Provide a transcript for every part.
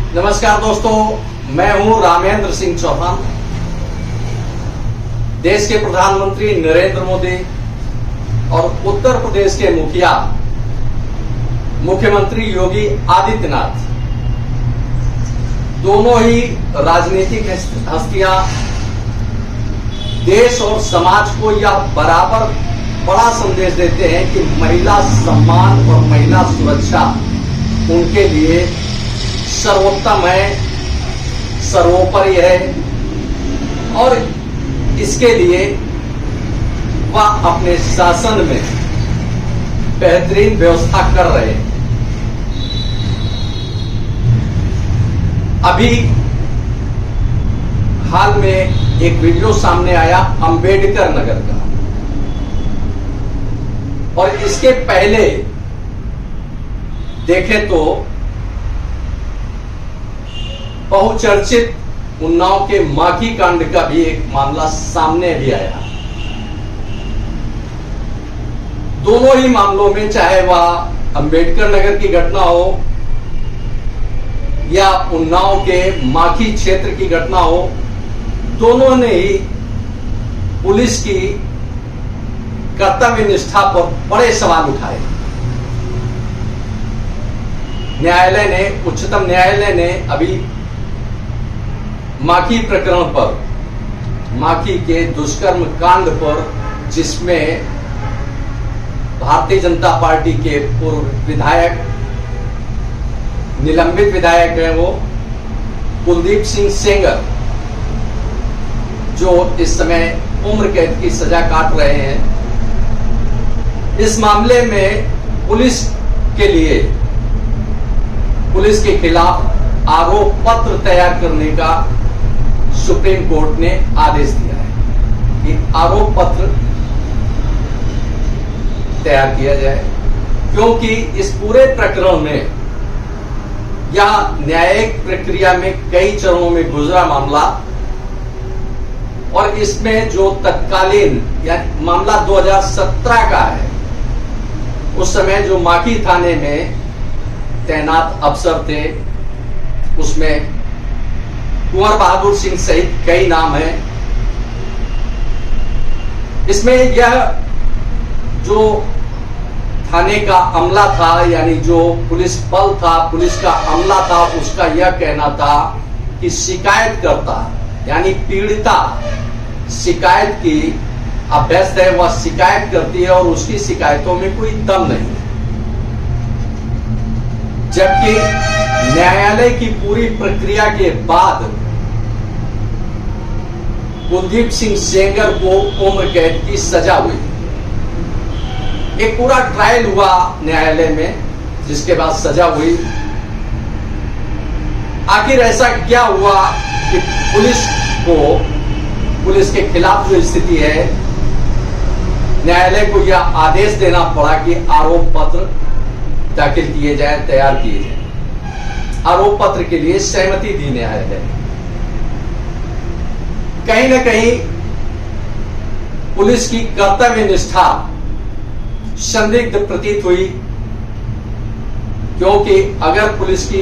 नमस्कार दोस्तों, मैं हूं रामेंद्र सिंह चौहान। देश के प्रधानमंत्री नरेंद्र मोदी और उत्तर प्रदेश के मुखिया मुख्यमंत्री योगी आदित्यनाथ दोनों ही राजनीतिक हस्तियां देश और समाज को यह बराबर बड़ा संदेश देते हैं कि महिला सम्मान और महिला सुरक्षा उनके लिए सर्वोत्तम है, सर्वोपरि है और इसके लिए वह अपने शासन में बेहतरीन व्यवस्था कर रहे हैं। अभी हाल में एक वीडियो सामने आया अंबेडकर नगर का, और इसके पहले देखें तो बहुचर्चित उन्नाव के माखी कांड का भी एक मामला सामने भी आया। दोनों ही मामलों में, चाहे वह अंबेडकर नगर की घटना हो या उन्नाव के माखी क्षेत्र की घटना हो, दोनों ने ही पुलिस की कर्तव्य निष्ठा पर बड़े सवाल उठाए। उच्चतम न्यायालय ने अभी माखी प्रकरण पर, माखी के दुष्कर्म कांड पर, जिसमें भारतीय जनता पार्टी के पूर्व विधायक, निलंबित विधायक हैं वो कुलदीप सिंह सेंगर, जो इस समय उम्र कैद की सजा काट रहे हैं, इस मामले में पुलिस के खिलाफ आरोप पत्र तैयार करने का सुप्रीम कोर्ट ने आदेश दिया है कि आरोप पत्र तैयार किया जाए, क्योंकि इस पूरे प्रकरण में या न्यायिक प्रक्रिया में कई चरणों में गुजरा मामला, और इसमें जो तत्कालीन या मामला 2017 का है, उस समय जो माखी थाने में तैनात अफसर थे, उसमें कुंवर बहादुर सिंह सहित कई नाम हैं। इसमें यह जो थाने का अमला था, यानी जो पुलिस बल था, पुलिस का अमला था, उसका यह कहना था कि शिकायतकर्ता यानी पीड़िता शिकायत की अभ्यस्त है, वह शिकायत करती है और उसकी शिकायतों में कोई दम नहीं। जबकि न्यायालय की पूरी प्रक्रिया के बाद कुलदीप सिंह सेंगर को उम्र कैद की सजा हुई। एक पूरा ट्रायल हुआ न्यायालय में, जिसके बाद सजा हुई। आखिर ऐसा क्या हुआ कि पुलिस के खिलाफ जो स्थिति है, न्यायालय को यह आदेश देना पड़ा कि आरोप पत्र दाखिल किए जाए, तैयार किए जाए। आरोप पत्र के लिए सहमति दी न्यायालय। कहीं न कहीं पुलिस की कर्तव्य निष्ठा संदिग्ध प्रतीत हुई, क्योंकि अगर पुलिस की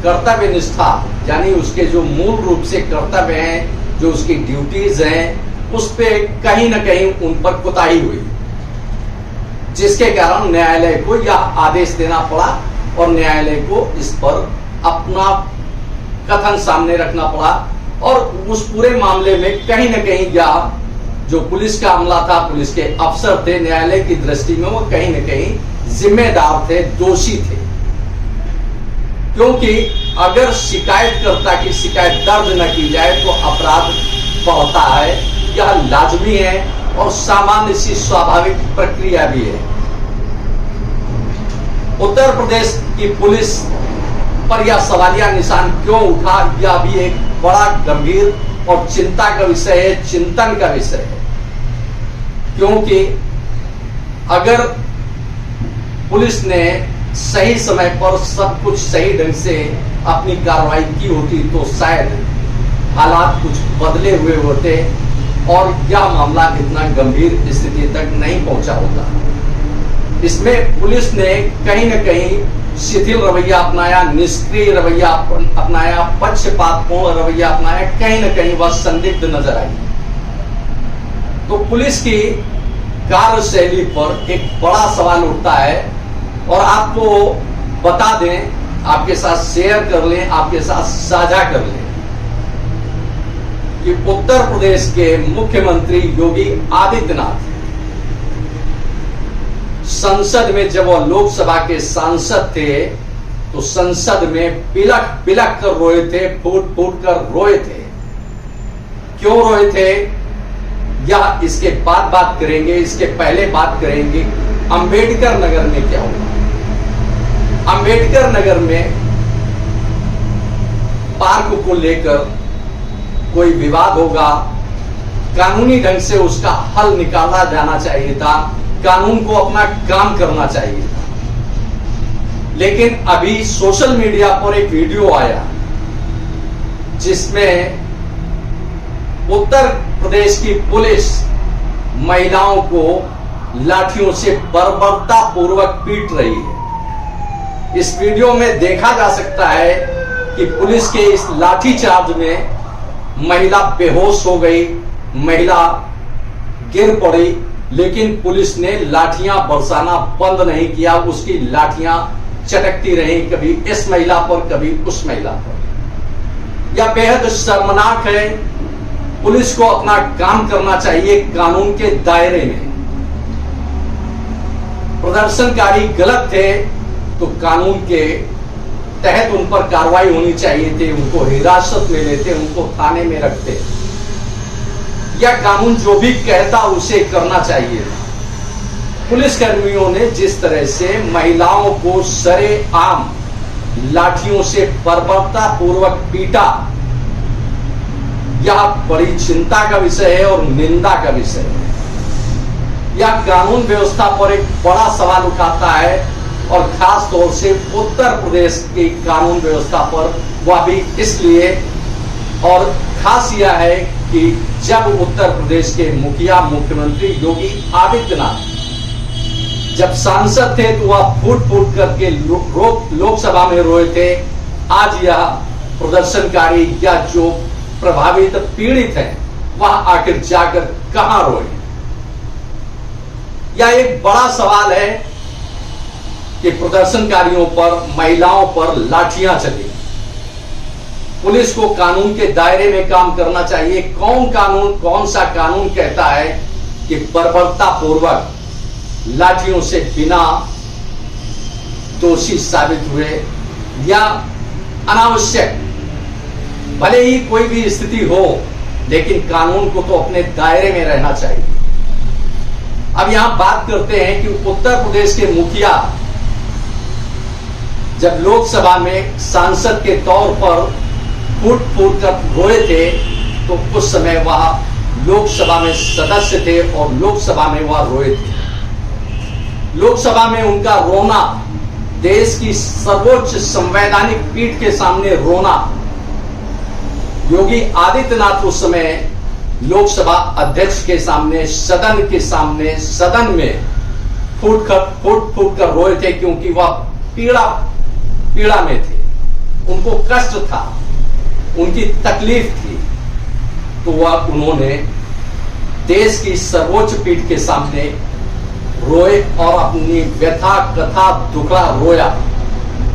कर्तव्य निष्ठा यानी उसके जो मूल रूप से कर्तव्य हैं, जो उसकी ड्यूटीज हैं, उस पे कहीं न कहीं उन पर कोताही हुई, जिसके कारण न्यायालय को यह आदेश देना पड़ा और न्यायालय को इस पर अपना कथन सामने रखना पड़ा। और उस पूरे मामले में कहीं न कहीं यह जो पुलिस का अमला था, पुलिस के अफसर थे, न्यायालय की दृष्टि में वो कहीं न कहीं जिम्मेदार थे, दोषी थे। क्योंकि अगर शिकायतकर्ता की शिकायत दर्ज न की जाए तो अपराध बढ़ता है, यह लाजमी है और सामान्य सी स्वाभाविक प्रक्रिया भी है। उत्तर प्रदेश की पुलिस पर यह सवालिया निशान क्यों उठा, यह भी एक बड़ा गंभीर और चिंता का विषय है, चिंतन का विषय है। क्योंकि अगर पुलिस ने सही समय पर सब कुछ सही ढंग से अपनी कार्रवाई की होती तो शायद हालात कुछ बदले हुए होते और यह मामला इतना गंभीर स्थिति तक नहीं पहुंचा होता। इसमें पुलिस ने कहीं न कहीं शिथिल रवैया अपनाया, निष्क्रिय रवैया अपनाया, पक्षपातपूर्ण रवैया अपनाया, कहीं ना कहीं वह संदिग्ध नजर आई। तो पुलिस की कार्यशैली पर एक बड़ा सवाल उठता है और आपको बता दें, आपके साथ शेयर कर लें, आपके साथ साझा कर लें कि उत्तर प्रदेश के मुख्यमंत्री योगी आदित्यनाथ संसद में जब वह लोकसभा के सांसद थे तो संसद में बिलख बिलख कर रोए थे, फूट फूट कर रोए थे। क्यों रोए थे या इसके बाद बात करेंगे। इसके पहले बात करेंगे अंबेडकर नगर में क्या हुआ। अंबेडकर नगर में पार्क को लेकर कोई विवाद होगा, कानूनी ढंग से उसका हल निकाला जाना चाहिए था, कानून को अपना काम करना चाहिए था। लेकिन अभी सोशल मीडिया पर एक वीडियो आया जिसमें उत्तर प्रदेश की पुलिस महिलाओं को लाठियों से बर्बरता पूर्वक पीट रही है। इस वीडियो में देखा जा सकता है कि पुलिस के इस लाठीचार्ज में महिला बेहोश हो गई, महिला गिर पड़ी, लेकिन पुलिस ने लाठियां बरसाना बंद नहीं किया। उसकी लाठियां चटकती रही, कभी इस महिला पर कभी उस महिला पर। यह बेहद शर्मनाक है। पुलिस को अपना काम करना चाहिए कानून के दायरे में। प्रदर्शनकारी गलत थे तो कानून के तहत उन पर कार्रवाई होनी चाहिए थी, उनको हिरासत में लेते, उनको थाने में रखते। यह कानून जो भी कहता उसे करना चाहिए। पुलिसकर्मियों ने जिस तरह से महिलाओं को सरेआम लाठियों से बर्बरता पूर्वक पीटा, यह बड़ी चिंता का विषय है और निंदा का विषय है। यह कानून व्यवस्था पर एक बड़ा सवाल उठाता है और खास तौर से उत्तर प्रदेश की कानून व्यवस्था पर, वह भी इसलिए, और खास यह है कि जब उत्तर प्रदेश के मुखिया मुख्यमंत्री योगी आदित्यनाथ जब सांसद थे तो वह फूट फूट करके लोकसभा में रोए थे। आज यह प्रदर्शनकारी या जो प्रभावित पीड़ित हैं वह आखिर जाकर कहां रोए। यह एक बड़ा सवाल है कि प्रदर्शनकारियों पर, महिलाओं पर लाठियां चली। पुलिस को कानून के दायरे में काम करना चाहिए। कौन सा कानून कहता है कि बर्बरता पूर्वक लाठियों से बिना दोषी साबित हुए या अनावश्यक, भले ही कोई भी स्थिति हो, लेकिन कानून को तो अपने दायरे में रहना चाहिए। अब यहां बात करते हैं कि उत्तर प्रदेश के मुखिया जब लोकसभा में सांसद के तौर पर फूट फूट कर रोए थे तो उस समय वह लोकसभा में सदस्य थे और लोकसभा में वह रोए थे। लोकसभा में उनका रोना, देश की सर्वोच्च संवैधानिक पीठ के सामने रोना, योगी आदित्यनाथ उस समय लोकसभा अध्यक्ष के सामने, सदन के सामने, सदन में फूट फूट कर रोए थे क्योंकि वह पीड़ा में थे, उनको कष्ट था, उनकी तकलीफ थी। तो वह उन्होंने देश की सर्वोच्च पीठ के सामने रोए और अपनी व्यथा कथा दुखड़ा रोया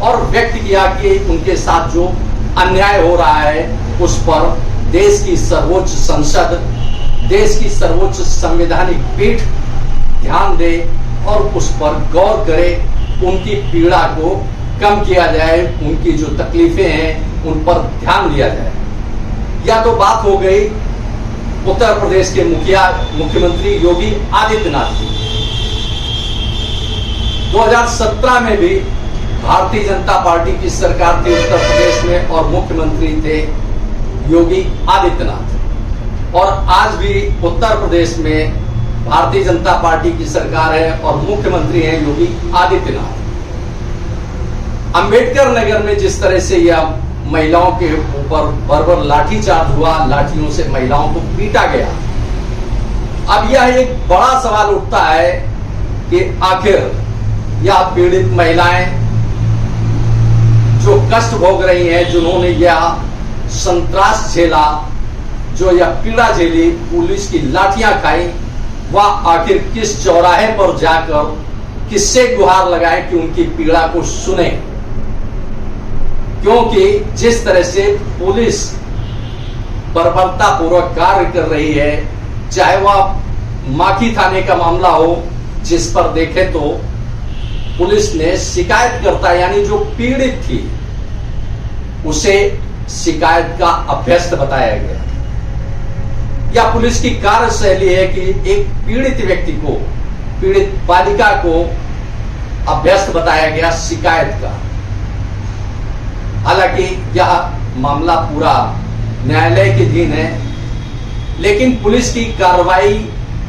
और व्यक्त किया कि उनके साथ जो अन्याय हो रहा है उस पर देश की सर्वोच्च संसद, देश की सर्वोच्च संवैधानिक पीठ ध्यान दे और उस पर गौर करे, उनकी पीड़ा को कम किया जाए, उनकी जो तकलीफें हैं उन पर ध्यान दिया जाए। या तो बात हो गई उत्तर प्रदेश के मुख्यमंत्री योगी आदित्यनाथ की। 2017 में भी भारतीय जनता पार्टी की सरकार थी उत्तर प्रदेश में और मुख्यमंत्री थे योगी आदित्यनाथ, और आज भी उत्तर प्रदेश में भारतीय जनता पार्टी की सरकार है और मुख्यमंत्री हैं योगी आदित्यनाथ। अंबेडकर नगर में जिस तरह से यह महिलाओं के ऊपर बर्बर लाठीचार्ज हुआ, लाठियों से महिलाओं को पीटा गया, अब यह एक बड़ा सवाल उठता है कि आखिर यह पीड़ित महिलाएं जो कष्ट भोग रही हैं, जिन्होंने यह संत्रास झेला, जो यह पीड़ा झेली, पुलिस की लाठियां खाई, वह आखिर किस चौराहे पर जाकर किससे गुहार लगाए कि उनकी पीड़ा को सुने। क्योंकि जिस तरह से पुलिस बर्बरतापूर्वक कार्य कर रही है, चाहे वह माखी थाने का मामला हो, जिस पर देखें तो पुलिस ने शिकायतकर्ता यानी जो पीड़ित थी उसे शिकायत का अभ्यस्त बताया गया। या पुलिस की कार्यशैली है कि एक पीड़ित व्यक्ति को, पीड़ित बालिका को अभ्यस्त बताया गया शिकायत का। हालांकि यह मामला पूरा न्यायालय के अधीन है, लेकिन पुलिस की कार्रवाई,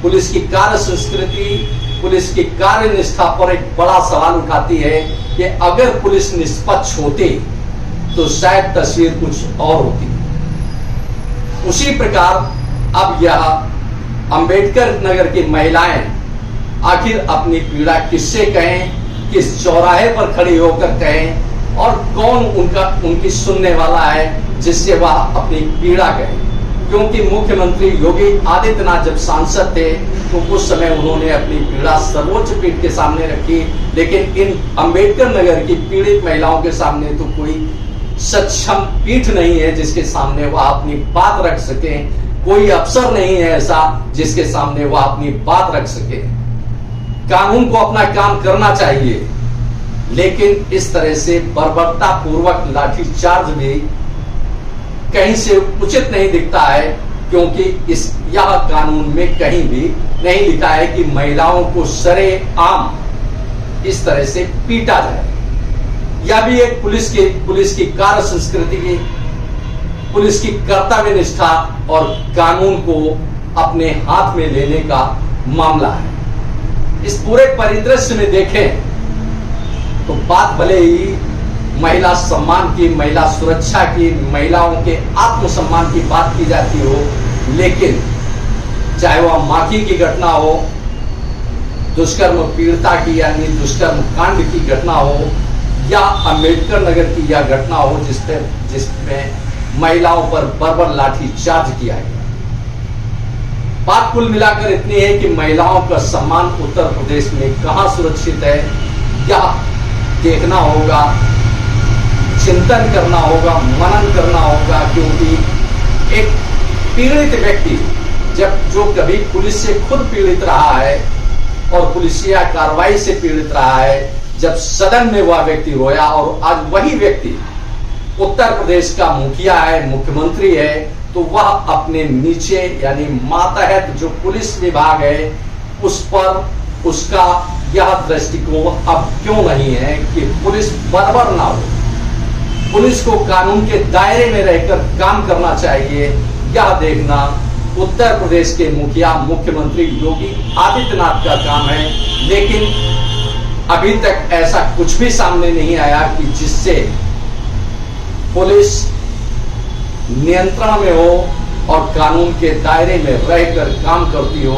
पुलिस की कार्य संस्कृति, पुलिस की कार्य निष्ठा पर एक बड़ा सवाल उठाती है कि अगर पुलिस निष्पक्ष होती तो शायद तस्वीर कुछ और होती। उसी प्रकार अब यह अंबेडकर नगर की महिलाएं आखिर अपनी पीड़ा किससे कहें, किस चौराहे पर खड़ी होकर कहें, और कौन उनकी सुनने वाला है जिससे वह अपनी पीड़ा कहें। क्योंकि मुख्यमंत्री योगी आदित्यनाथ जब सांसद थे तो उस समय उन्होंने अपनी पीड़ा सर्वोच्च पीठ के सामने रखी, लेकिन इन अंबेडकर नगर की पीड़ित महिलाओं के सामने तो कोई सक्षम पीठ नहीं है जिसके सामने वह अपनी बात रख सके। कोई अफसर नहीं है ऐसा जिसके सामने वह अपनी बात रख सके। कानून को अपना काम करना चाहिए, लेकिन इस तरह से बर्बरता पूर्वक लाठीचार्ज भी कहीं से उचित नहीं दिखता है, क्योंकि यह कानून में कहीं भी नहीं लिखा है कि महिलाओं को सरेआम इस तरह से पीटा जाए। यह भी एक पुलिस की कार्य संस्कृति की, पुलिस की कर्तव्य निष्ठा और कानून को अपने हाथ में लेने का मामला है। इस पूरे परिदृश्य में देखें तो बात भले ही महिला सम्मान की, महिला सुरक्षा की, महिलाओं के आत्मसम्मान की बात की जाती हो, लेकिन चाहे वह माखी की घटना हो, दुष्कर्म पीड़िता की यानी दुष्कर्म कांड की घटना हो, या अंबेडकर नगर की यह घटना हो जिसमें महिलाओं पर बर्बर लाठीचार्ज किया गया। बात कुल मिलाकर इतनी है कि महिलाओं का सम्मान उत्तर प्रदेश में कहां सुरक्षित है, यह देखना होगा, चिंतन करना होगा, मनन करना होगा। क्योंकि एक पीड़ित व्यक्ति जो कभी पुलिस से खुद पीड़ित रहा है और पुलिसिया कार्रवाई से पीड़ित रहा है, जब सदन में वह व्यक्ति रोया और आज वही व्यक्ति उत्तर प्रदेश का मुखिया है, मुख्यमंत्री है, तो वह अपने नीचे यानी मातहत जो पुलिस विभाग है उस पर उसका यह दृष्टिकोण अब क्यों नहीं है कि पुलिस बर्बर ना हो, पुलिस को कानून के दायरे में रहकर काम करना चाहिए। यह देखना उत्तर प्रदेश के मुखिया मुख्यमंत्री योगी आदित्यनाथ का काम है, लेकिन अभी तक ऐसा कुछ भी सामने नहीं आया कि जिससे पुलिस नियंत्रण में हो और कानून के दायरे में रहकर काम करती हो।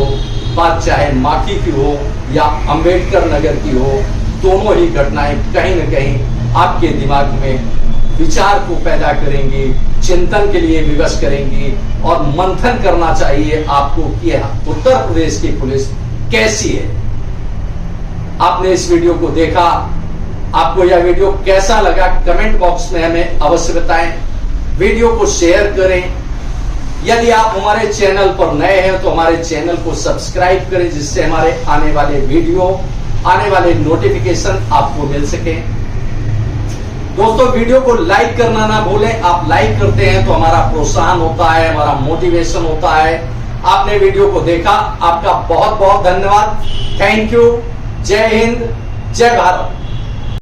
बात चाहे माखी की हो या अंबेडकर नगर की हो, दोनों ही घटनाएं कहीं न कहीं आपके दिमाग में विचार को पैदा करेंगी, चिंतन के लिए विवश करेंगी और मंथन करना चाहिए आपको कि उत्तर प्रदेश की पुलिस कैसी है। आपने इस वीडियो को देखा, आपको यह वीडियो कैसा लगा कमेंट बॉक्स में हमें अवश्य बताएं। वीडियो को शेयर करें। यदि आप हमारे चैनल पर नए हैं तो हमारे चैनल को सब्सक्राइब करें, जिससे हमारे आने वाले वीडियो, आने वाले नोटिफिकेशन आपको मिल सके। दोस्तों, वीडियो को लाइक करना ना भूलें। आप लाइक करते हैं तो हमारा प्रोत्साहन होता है, हमारा मोटिवेशन होता है। आपने वीडियो को देखा, आपका बहुत बहुत धन्यवाद। Thank you. जय हिंद, जय भारत।